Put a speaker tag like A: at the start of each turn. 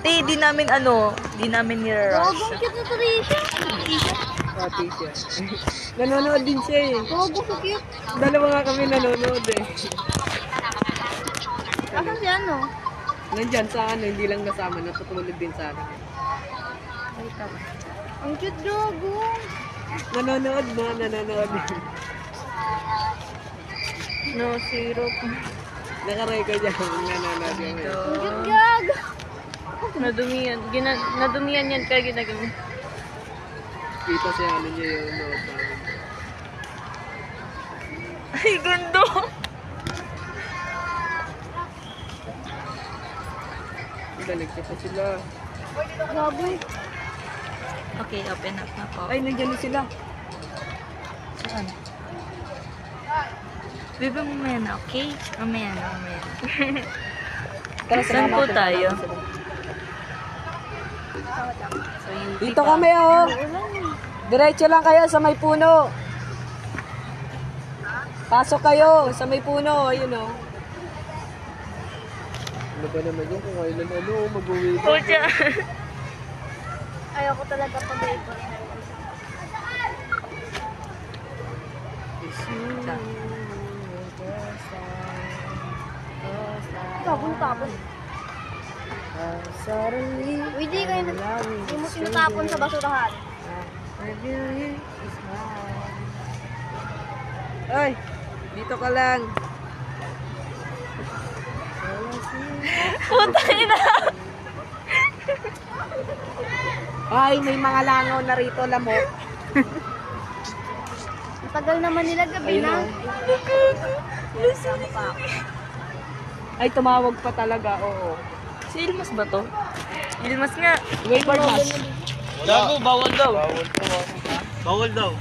A: di namin di namin nirarush.
B: Gagong cute na Trisha.
C: Pati siya. Nanonood din siya eh.
B: Gagong so cute.
C: Dalawa nga kami nanonood eh.
B: Asan si ano?
C: Nandyan sa hindi lang kasama, natutulog din sa akin.
B: Ang cute gagong.
C: Nanonood mo, nanonood.
A: No, zero.
C: Naka-record yan, nanonood yan.
B: Ang cute gag.
A: Nadumiyan. Nadumiyan yan kaya ginagamit.
C: Kita siya, niya yung nood namin.
A: Ay, gundo!
C: Daligta pa sila.
B: Gagong.
A: Okay, open up na po.
C: Ay, nandiyan na sila.
A: Saan? Bibi mo mamaya na, okay? Mamaya na.
C: Tara,
A: Saan
C: sama
A: po
C: natin.
A: tayo? So, yung
C: Dito kami oh. Diretso lang kayo sa may puno. Pasok kayo sa may puno, ayun oh. Ano ba naman yun kung kailan mag-uwi ba?
A: Pucha!
B: Ayoko talaga pag-ipon. Gagong tapon. Uy, di kayo hindi mo sinatapon sa basurahan.
C: Ay, dito ka lang.
A: Puta ina!
C: Ay, may mga langaw na rito, lamok.
B: Ang tagal naman nila gabi
C: Ayun,
B: na.
C: oh. Ay, tumawag pa talaga, oo.
A: Si Ilmas ba to? Ilmas nga.
C: Wait for us.
D: Gago, bawal daw. Bawal daw.